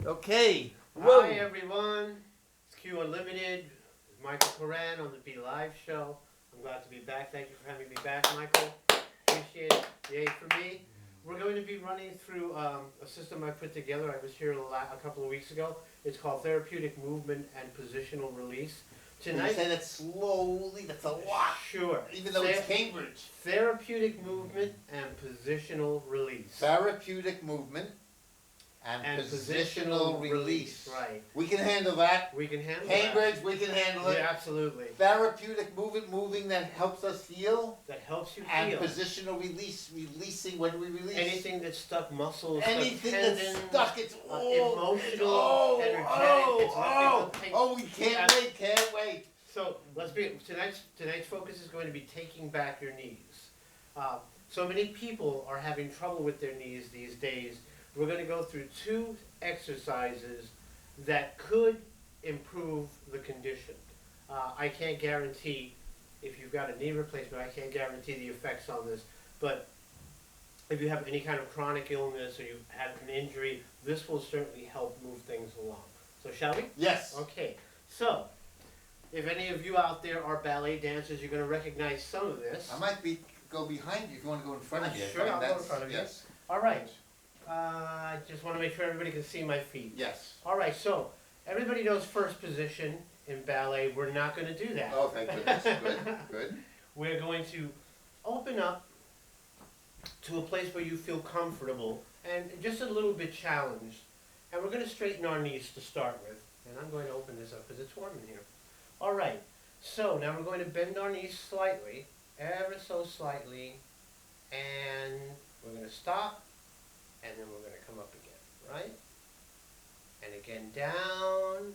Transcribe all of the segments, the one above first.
Okay. Whoa. Hi everyone, it's Q Unlimited, it's Michael Koran on the Be Live show. I'm glad to be back. Thank you for having me back, Michael. Appreciate it. Yay for me. We're going to be running through a system I put together. I was here a couple of weeks ago. It's called Therapeutic Movement and Positional Release. Can you say that slowly? That's a lot. Sure. Even though it's Cambridge. Therapeutic Movement and Positional Release. Therapeutic movement and positional release. Right. We can handle that. We can handle Cambridge, that. we can handle it. Yeah, absolutely. Therapeutic movement, moving that helps us heal. That helps you and heal. And positional release, releasing when we release. Anything that's stuck, muscles, anything stuck tendons, that's stuck, it's emotional, energetic. We can't wait. So tonight's focus is going to be taking back your knees. So many people are having trouble with their knees these days. We're going to go through 2 exercises that could improve the condition. I can't guarantee, if you've got a knee replacement, I can't guarantee the effects on this. But if you have any kind of chronic illness or you've had an injury, this will certainly help move things along. So shall we? Yes. Okay. So, if any of you out there are ballet dancers, you're going to recognize some of this. I might go behind you if you want to go in front of you. Sure, I'll go in front of you. Yes. All right. I just want to make sure everybody can see my feet. Yes. All right, so everybody knows first position in ballet. We're not going to do that. Oh, thank goodness. Good. We're going to open up to a place where you feel comfortable and just a little bit challenged. And we're going to straighten our knees to start with. And I'm going to open this up because it's warm in here. All right, so now we're going to bend our knees slightly, ever so slightly, and we're going to stop, and then we're going to come up again, right? And again, down,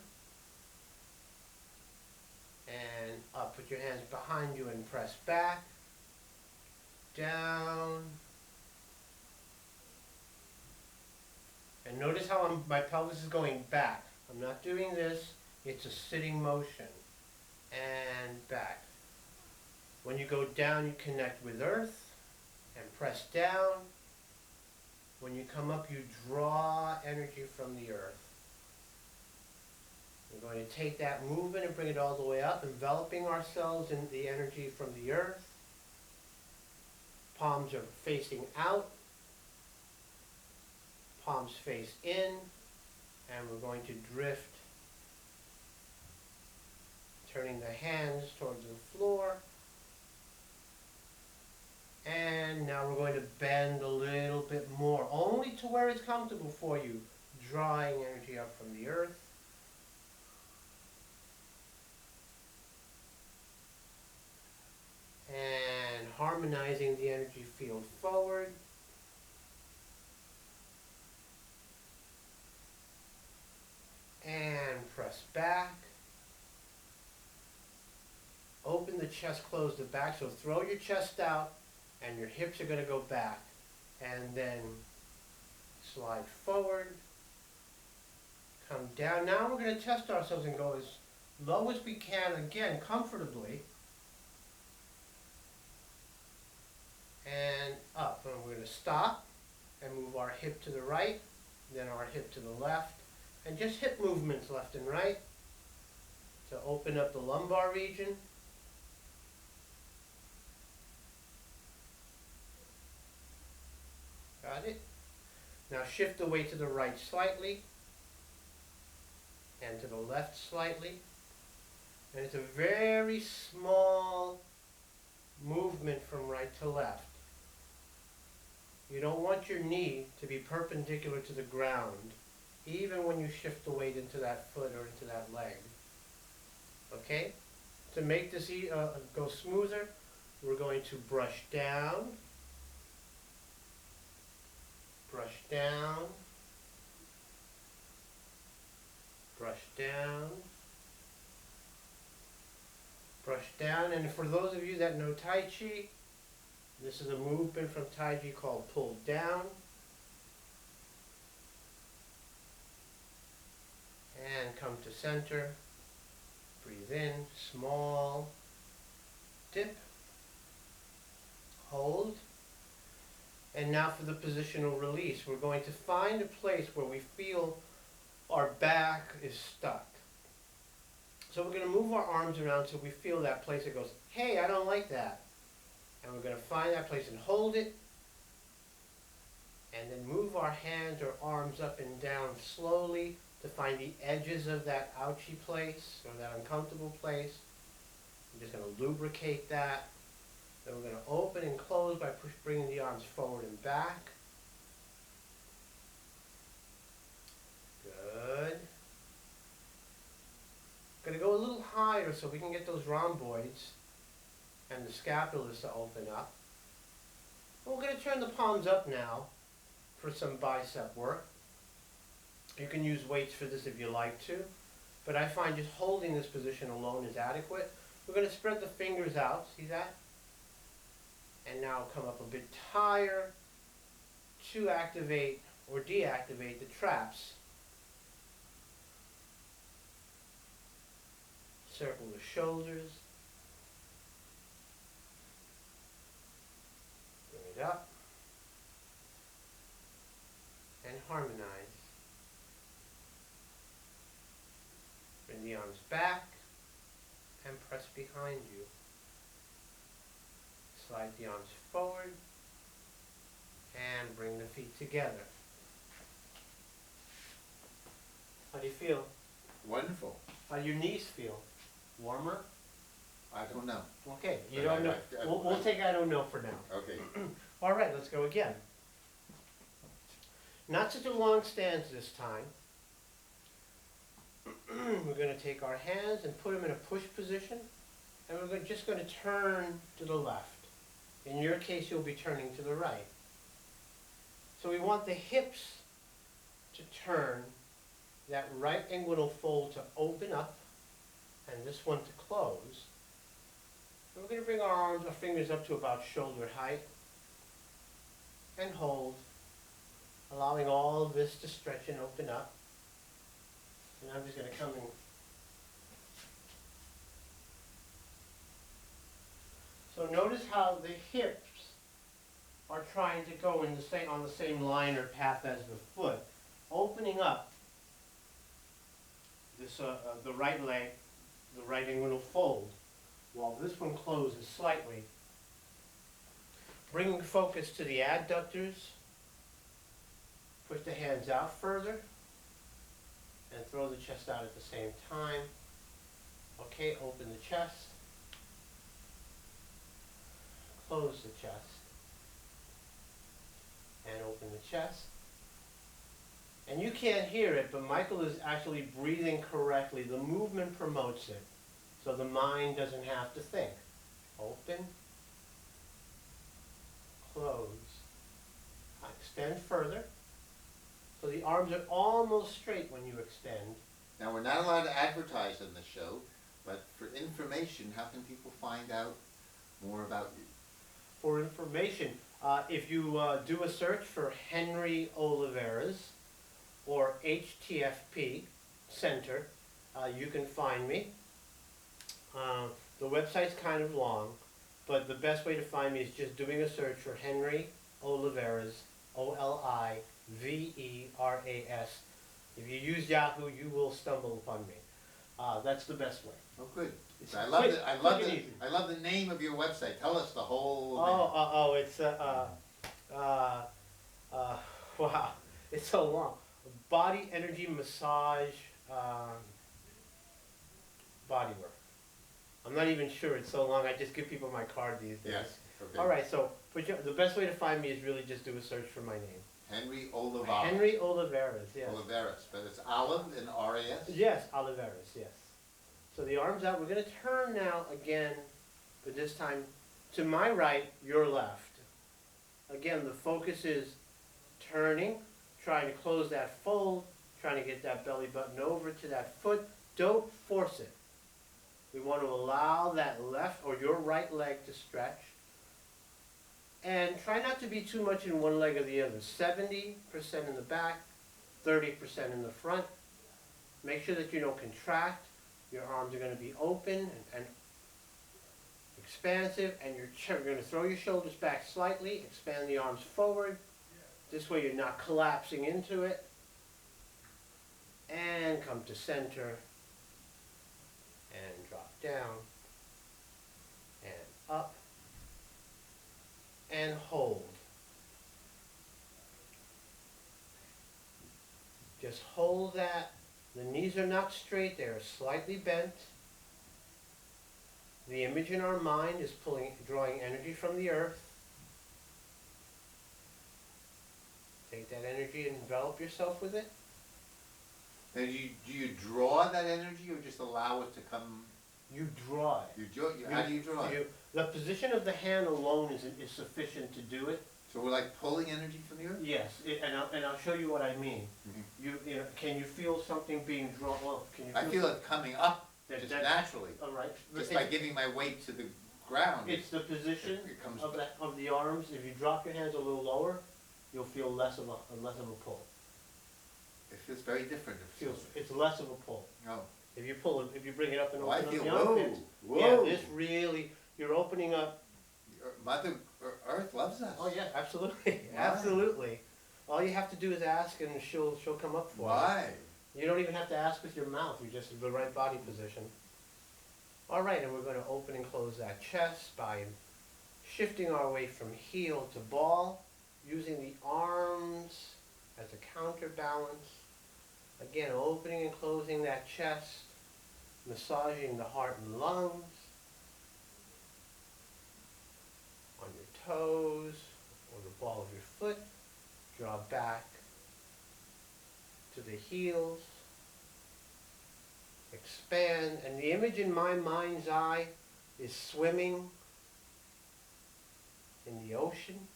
and up. Put your hands behind you and press back, down, and notice how my pelvis is going back. I'm not doing this, it's a sitting motion. And back. When you go down, you connect with earth and press down. When you come up, you draw energy from the earth. We're going to take that movement and bring it all the way up, enveloping ourselves in the energy from the earth. Palms are facing out. Palms face in. And we're going to drift, turning the hands towards the floor. And now we're going to bend a little bit more, only to where it's comfortable for you, drawing energy up from the earth. And harmonizing the energy field forward. And press back. Open the chest, close the back. So throw your chest out and your hips are going to go back. And then slide forward. Come down. Now we're going to test ourselves and go as low as we can, again, comfortably. And up. And we're going to stop and move our hip to the right, then our hip to the left. And just hip movements left and right to open up the lumbar region. Got it? Now shift the weight to the right slightly and to the left slightly. And it's a very small movement from right to left. You don't want your knee to be perpendicular to the ground, even when you shift the weight into that foot or into that leg. Okay? To make this go smoother, we're going to brush down, brush down, brush down, brush down. And for those of you that know Tai Chi, this is a movement from Tai Chi called pull down. And come to center. Breathe in, small dip, hold, and now for the positional release. We're going to find a place where we feel our back is stuck. So we're gonna move our arms around so we feel that place that goes, hey, I don't like that. And we're gonna find that place and hold it. And then move our hands or arms up and down slowly to find the edges of that ouchy place or that uncomfortable place. I'm just gonna lubricate that. Then we're gonna open and close by bringing the arms forward and back. Good. Gonna go a little higher so we can get those rhomboids and the scapulas to open up. And we're gonna turn the palms up now for some bicep work. You can use weights for this if you like to, but I find just holding this position alone is adequate. We're gonna spread the fingers out, see that? And now come up a bit higher to activate or deactivate the traps. Circle the shoulders. Bring it up. And harmonize. Bring the arms back and press behind you. Slide the arms forward and bring the feet together. How do you feel? Wonderful. How do your knees feel? Warmer? I don't know. Okay, you don't know. We'll take I don't know for now. Okay. All right, let's go again. Not such a long stance this time. We're going to take our hands and put them in a push position, and we're just going to turn to the left. In your case, you'll be turning to the right. So we want the hips to turn, that right inguinal fold to open up, and this one to close. And we're going to bring our fingers up to about shoulder height, and hold, allowing all of this to stretch and open up. And I'm just going to come in. So notice how the hips are trying to go in on the same line or path as the foot, opening up this the right leg, the right inguinal fold, while this one closes slightly. Bringing focus to the adductors. Push the hands out further and throw the chest out at the same time. Okay, open the chest. Close the chest. And open the chest. And you can't hear it, but Michael is actually breathing correctly. The movement promotes it, so the mind doesn't have to think. Open. Close. Extend further. So the arms are almost straight when you extend. Now, we're not allowed to advertise on the show, but for information, how can people find out more about you? For information, if you do a search for Henry Oliveras or HTFP Center, you can find me. The website's kind of long, but the best way to find me is just doing a search for Henry Oliveras, Oliveras. If you use Yahoo, you will stumble upon me. That's the best way. Oh, good. It's I love quick, it. I quick love and the. easy. I love the name of your website. Tell us the whole. It's wow, it's so long. Body energy massage, body work. I'm not even sure, it's so long. I just give people my card these days. Yes. Okay. All right, so the best way to find me is really just do a search for my name. Henry Oliveras. Henry Oliveras, yes. Oliveras, but it's Olive and R-A-S? Yes, Oliveras, yes. So the arms out. We're going to turn now again, but this time to my right, your left. Again, the focus is turning, trying to close that fold, trying to get that belly button over to that foot. Don't force it. We want to allow that left or your right leg to stretch. And try not to be too much in one leg or the other. 70% in the back, 30% in the front. Make sure that you don't contract. Your arms are going to be open and expansive, and you're going to throw your shoulders back slightly, expand the arms forward. This way you're not collapsing into it. and come to center and drop down and up and hold. Just hold that. The knees are not straight, they are slightly bent. The image in our mind is drawing energy from the earth. Take that energy and envelop yourself with it. Now, do you draw that energy or just allow it to come? You draw it. How do you draw it? The position of the hand alone is sufficient to do it. So we're like pulling energy from the earth? Yes, and I'll show you what I mean. Mm-hmm. You know, can you feel something being drawn? Well, can you? I feel it coming up just that, naturally, all right. just by giving my weight to the ground. It's the position it comes of the arms. If you drop your hands a little lower, you'll feel less of a pull. It feels very different. It's less of a pull. Oh. If you bring it up and Oh, open I feel, up the armpits, whoa. yeah, this really, you're opening up. Mother Earth loves us. Oh yeah, absolutely, Why? absolutely. All you have to do is ask, and she'll come up for Why? you. You don't even have to ask with your mouth. You just the right body position. All right, and we're going to open and close that chest by shifting our weight from heel to ball, using the arms as a counterbalance. Again, opening and closing that chest, massaging the heart and lungs. On your toes or the ball of your foot, draw back to the heels. Expand, and the image in my mind's eye is swimming in the ocean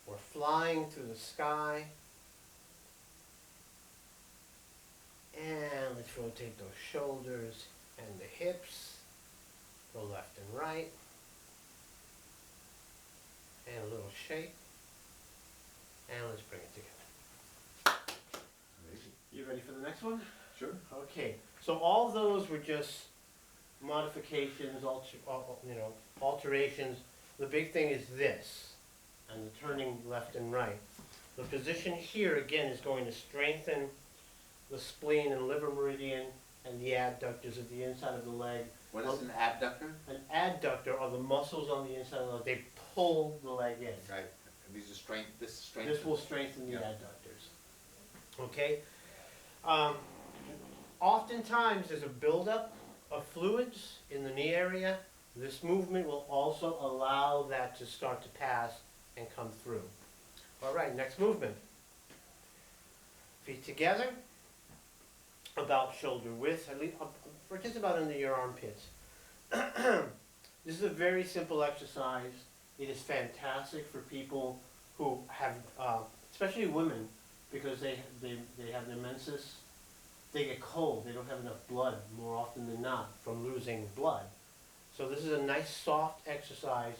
or flying through the sky. And let's rotate those shoulders and the hips, go left and right, and a little shake, and let's bring it together. Amazing. You ready for the next one? Sure. Okay, so all those were just modifications, alterations. The big thing is this, and the turning left and right. The position here, again, is going to strengthen the spleen and liver meridian and the adductors at the inside of the leg. What is an abductor? An adductor are the muscles on the inside of the leg. They pull the leg in. Right. And these are strength. This will strengthen the adductors. Okay? Oftentimes there's a buildup of fluids in the knee area. This movement will also allow that to start to pass and come through. All right, next movement. Feet together, about shoulder width, at least for just about under your armpits. This is a very simple exercise. It is fantastic for people who have, especially women, because they have their menses. They get cold. They don't have enough blood more often than not from losing blood. So this is a nice soft exercise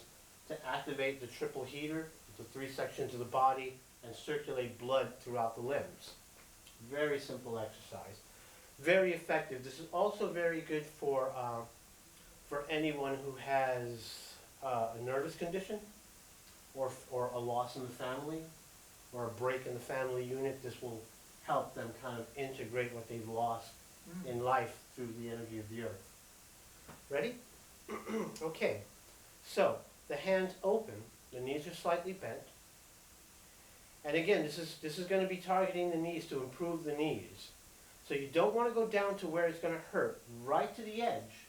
to activate the triple heater, the 3 sections of the body, and circulate blood throughout the limbs. Very simple exercise. Very effective. This is also very good for anyone who has a nervous condition or a loss in the family or a break in the family unit. This will help them kind of integrate what they've lost in life through the energy of the earth. Ready? Okay. So the hands open, the knees are slightly bent. And again, this is going to be targeting the knees to improve the knees. So you don't want to go down to where it's going to hurt, right to the edge.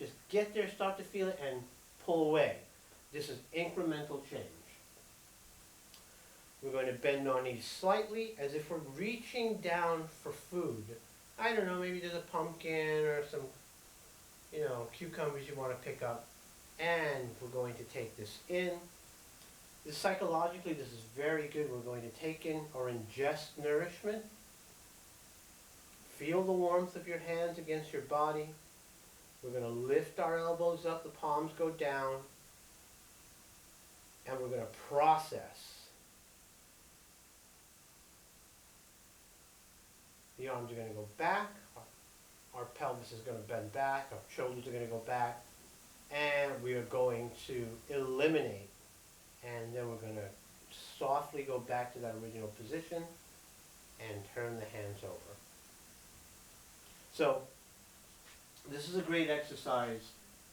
Just get there, start to feel it, and pull away. This is incremental change. We're going to bend our knees slightly as if we're reaching down for food. I don't know, maybe there's a pumpkin or some, cucumbers you want to pick up. And we're going to take this in. Psychologically, this is very good. We're going to take in or ingest nourishment. Feel the warmth of your hands against your body. We're going to lift our elbows up, the palms go down, and we're going to process. The arms are going to go back, our pelvis is going to bend back, our shoulders are going to go back, and we are going to eliminate. And then we're going to softly go back to that original position and and turn the hands over. So, this is a great exercise,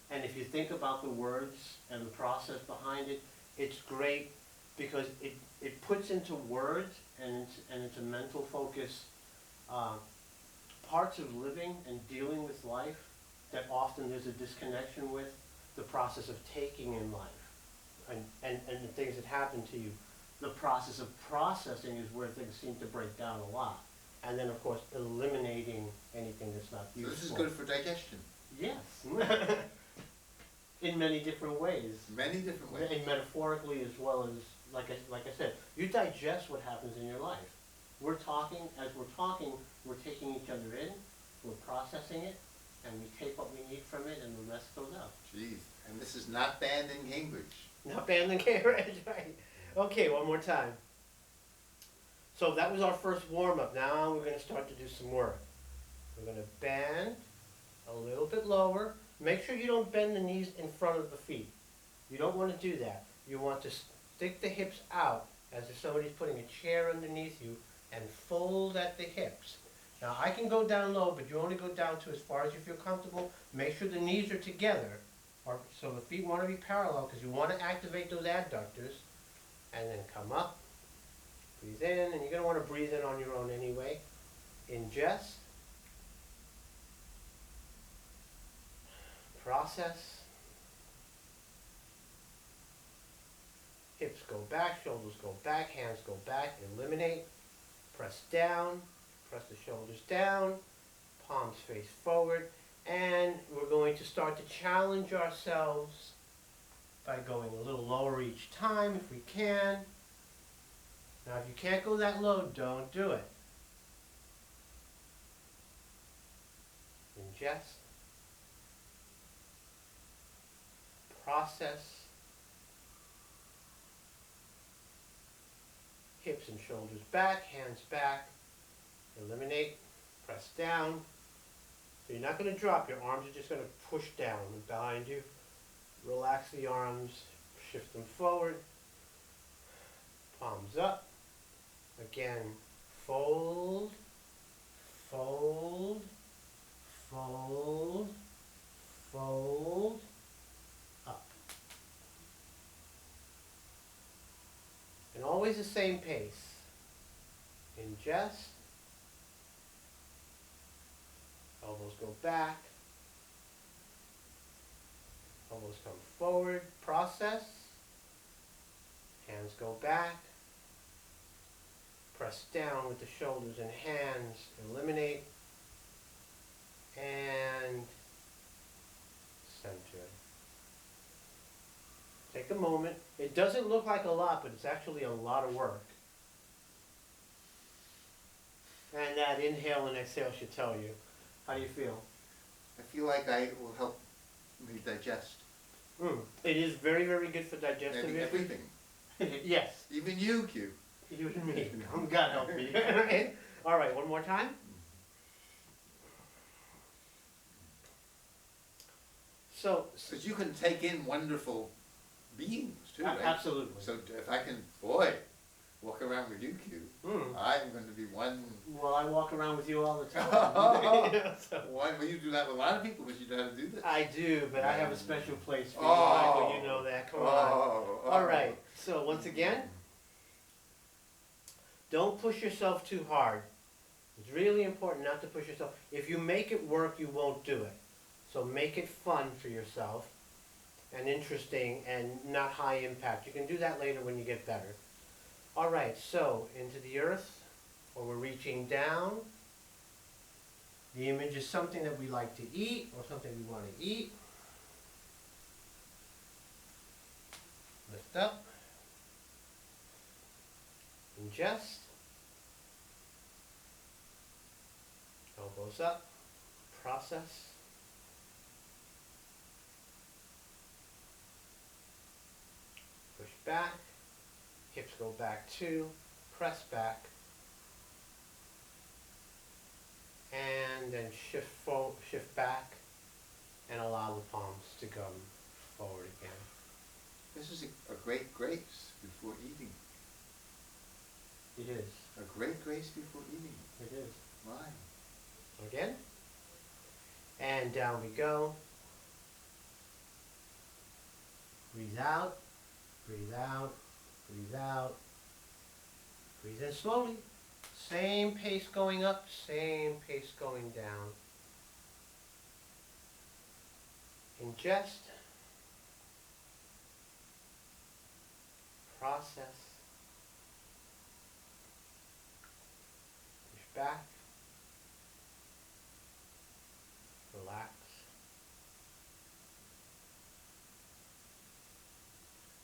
and if you think about the words and the process behind it, it's great because it puts into words, and it's a mental focus, parts of living and dealing with life that often there's a disconnection with, the process of taking in life, and the things that happen to you. The process of processing is where things seem to break down a lot. And then, of course, eliminating anything that's not So useful. this is good for digestion. Yes. In many different ways. Many different ways. And metaphorically as well as, like I said, you digest what happens in your life. We're talking, we're taking each other in, we're processing it, and we take what we need from it, and the rest goes out. Jeez, and this is not banned in Cambridge. Not banned in Cambridge, right? Okay, one more time. So that was our first warm-up. Now we're going to start to do some work. We're going to bend a little bit lower. Make sure you don't bend the knees in front of the feet. You don't want to do that. You want to stick the hips out as if somebody's putting a chair underneath you and fold at the hips. Now I can go down low, but you only go down to as far as you feel comfortable. Make sure the knees are together, so the feet want to be parallel because you want to activate those adductors. And then come up, breathe in, and you're going to want to breathe in on your own anyway. Ingest, process, hips go back, shoulders go back, hands go back, eliminate, press down, press the shoulders down, palms face forward, and we're going to start to challenge ourselves by going a little lower each time if we can. Now if you can't go that low, don't do it. Ingest, process, hips and shoulders back, hands back, eliminate, press down. So you're not going to drop, your arms are just going to push down behind you. Relax the arms, shift them forward, palms up. Again, fold, fold, fold, fold, up. And always the same pace. Ingest, elbows go back, elbows come forward, process, hands go back, press down with the shoulders and hands, eliminate, and center. Take a moment. It doesn't look like a lot, but it's actually a lot of work. And that inhale and exhale should tell you. How do you feel? I feel like I will help me digest. It is very, very good for digestive Maybe issues. everything. Yes. Even you, Q. You and me. God help me. All right, one more time. So, Because you can take in wonderful beings too, right? absolutely. So if I can, boy, walk around with you, Q, I'm going to be one. Well, I walk around with you all the time. One, well, you do that with a lot of people, but you know how to do this. I do, but I have a special place for you, Oh. Michael. You know that. Come on. Oh. All right. So once again, don't push yourself too hard. It's really important not to push yourself. If you make it work, you won't do it. So make it fun for yourself and interesting and not high impact. You can do that later when you get better. All right, so into the earth, or we're reaching down. The image is something that we like to eat or something we want to eat. Lift up. Ingest. Elbows up. Process. Push back. Hips go back too. Press back. And then shift back and allow the palms to come forward again. This is a great grace before eating. It is. A great grace before eating. Again. And down we go. Breathe out, breathe out, breathe out. Breathe in slowly. Same pace going up, same pace going down. Ingest. Process. Push back. Relax.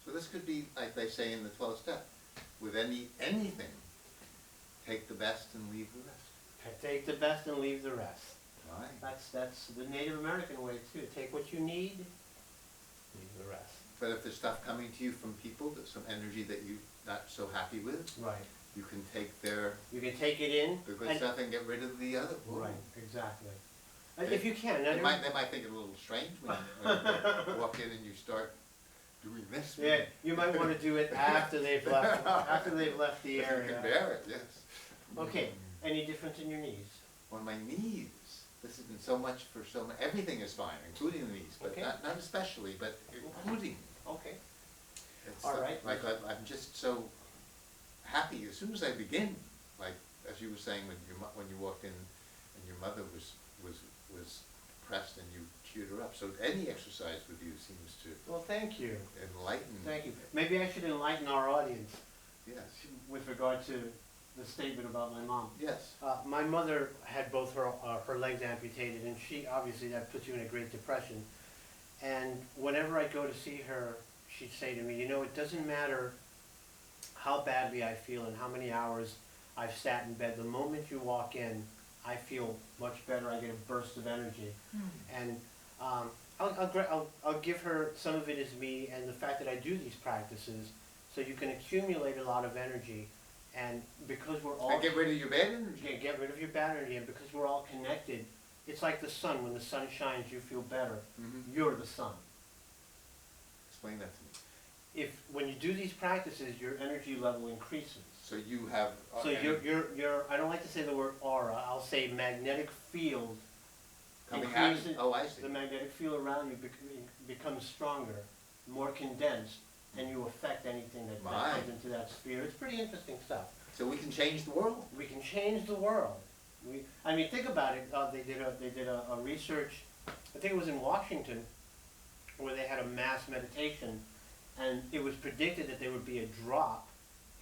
So this could be, like they say in the 12th step, with anything, take the best and leave the rest. Take the best and leave the rest. Right. That's the Native American way too. Take what you need, leave the rest. But if there's stuff coming to you from people, that some energy that you're not so happy with, Right. you can take their You can take it in. the good stuff and get rid of the other. Right. Exactly. They- If you can. They might think it a little strange when you walk in and you start doing this. Yeah, you might want to do it after they've left. After they've left the If you can area. bear it, yes. Okay. Any difference in your knees? On my knees, this has been so much for so much, everything is fine, including the knees, but Okay. not especially, but including. Okay. It's All right. Like I'm just so happy as soon as I begin, like as you were saying when you walked in and your mother was depressed and you cheered her up. So any exercise with you seems to Well, thank you. enlighten. Thank you. Maybe I should enlighten our audience Yes. with regard to the statement about my mom. Yes. My mother had both her legs amputated, and she obviously that puts you in a great depression. And whenever I go to see her, she'd say to me, you know, it doesn't matter how badly I feel and how many hours I've sat in bed. The moment you walk in, I feel much better. I get a burst of energy, and I'll give her some of it is me and the fact that I do these practices, so you can accumulate a lot of energy, and because we're all And get rid of your bad energy. get rid of your bad energy, and because we're all connected, it's like the sun. When the sun shines, you feel better. Mhm. You're the sun. Explain that to me. When you do these practices, your energy level increases. So you have. So your I don't like to say the word aura. I'll say magnetic field coming out. increases. Oh, I see. The magnetic field around you becomes stronger, more condensed, and you affect anything that comes into that sphere. It's pretty interesting stuff. So we can change the world. We can change the world. I mean, think about it. They did a research. I think it was in Washington, where they had a mass meditation, and it was predicted that there would be a drop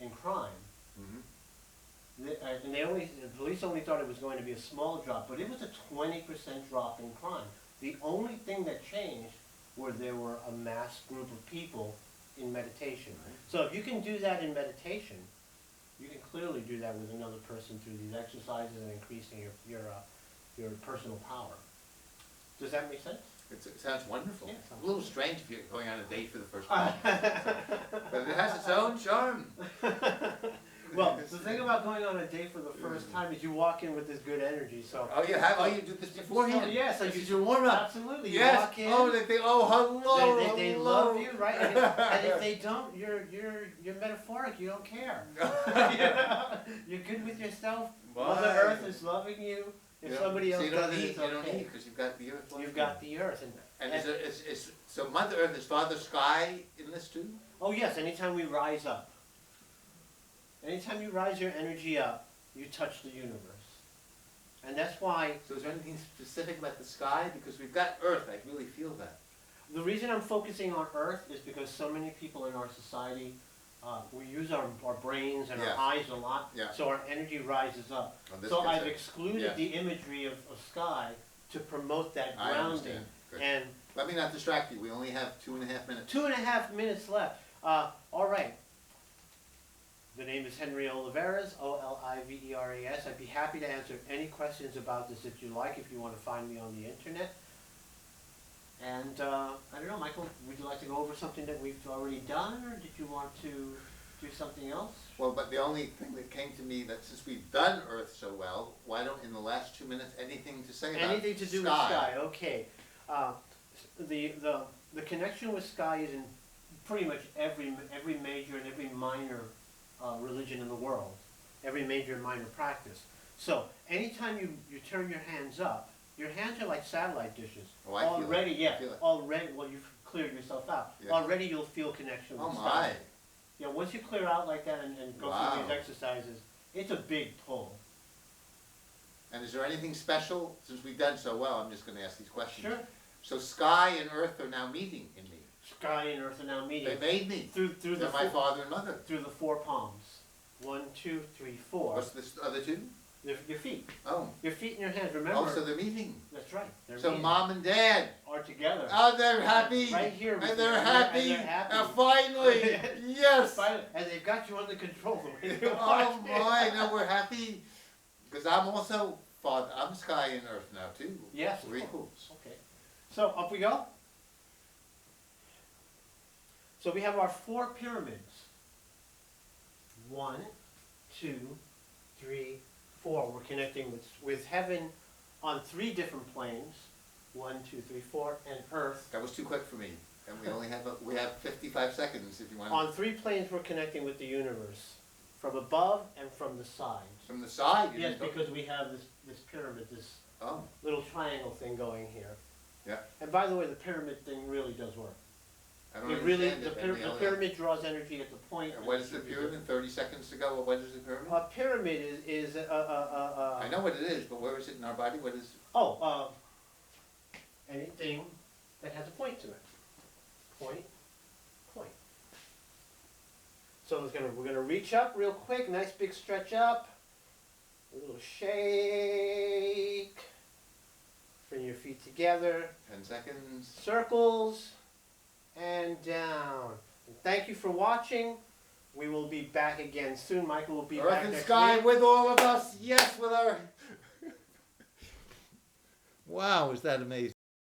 in crime. Mm-hmm. And the police only thought it was going to be a small drop, but it was a 20% drop in crime. The only thing that changed were there were a mass group of people in meditation. Right. So if you can do that in meditation, you can clearly do that with another person through these exercises and increasing your personal power. Does that make sense? It sounds wonderful. Yeah, A little strange if you're going on a date for the first time. But it has its own charm. Well, the thing about going on a date for the first time is you walk in with this good energy. So You do this beforehand. yes, This is your warm-up. absolutely. You Yes. walk in. Oh, they think, oh, hello, They hello. love you, right? And if they don't, you're metaphoric. You don't care. You're good with yourself. Mother Right. Earth is loving you. If Yeah. somebody So else you don't does it, need, it's you don't okay. need, because you've got the earth. loving You've you. got the Earth, And so Mother Earth is Father Sky in this too? oh yes, anytime we rise up, anytime you rise your energy up, you touch the universe, and that's why. So is there anything specific about the sky? Because we've got Earth, I really feel that. The reason I'm focusing on Earth is because so many people in our society, we use our brains and Yeah. our eyes a lot, Yeah. so our energy rises up. Oh, this So gets I've it. excluded Yeah. the imagery of sky to promote that I grounding. understand. Good. And Let me not distract you, we only have 2.5 minutes. 2.5 minutes left. All right. The name is Henry Oliveras, Oliveras. I'd be happy to answer any questions about this if you like, if you want to find me on the internet. And I don't know, Michael, would you like to go over something that we've already done, or did you want to do something else? Well, but the only thing that came to me, that since we've done Earth so well, why don't, in the last 2 minutes, anything to say about Anything to do with sky, okay. The connection with sky is in pretty much every major and every minor religion in the world, every major and minor practice. So anytime you turn your hands up, your hands are like satellite dishes. Oh, I feel it. Already, yeah. I feel it. Already, well, you've cleared yourself out. Yeah. Already you'll feel connection with Oh the my. sky. Yeah, once you clear out like that and go Wow. through these exercises, it's a big pull. And is there anything special? Since we've done so well, I'm just going to ask these questions. Sure. So sky and earth are now meeting in me. Sky and earth are now meeting. They made me. Through They're my father and mother. through the 4 palms. 1, 2, 3, 4. What's the other two? Your feet. Oh. Your feet and your hands. Remember. Oh, so they're meeting. That's right. They're So meeting. mom and dad. Are together. Oh, they're happy. Right here. And they're happy. And they're happy. Finally. Yes. Finally. And they've got you under control. Oh my, now we're happy. Because I'm also father. I'm sky and earth now too. Yes. We're equals. Okay. So up we go. So we have our 4 pyramids. 1, 2, 3, 4. We're connecting with heaven on 3 different planes. 1, 2, 3, 4, and earth. That was too quick for me. And we only have we have 55 seconds if you want. On 3 planes we're connecting with the universe. From above and from the sides. From the side. You Yes, didn't go- because we have this pyramid, this Oh. little triangle thing going here. Yeah. And by the way, the pyramid thing really does work. I don't It really, understand the it. pyramid draws energy at the point. And what is the pyramid? 30 seconds to go. What is the pyramid? A pyramid is I know what it is, but where is it in our body? What is? Anything that has a point to it. Point, point. So we're gonna reach up real quick, nice big stretch up. A little shake. Bring your feet together. 10 seconds. Circles and down. And thank you for watching. We will be back again soon. Michael will be Earth back and next sky week. with all of us. Yes, with our. Wow, is that amazing?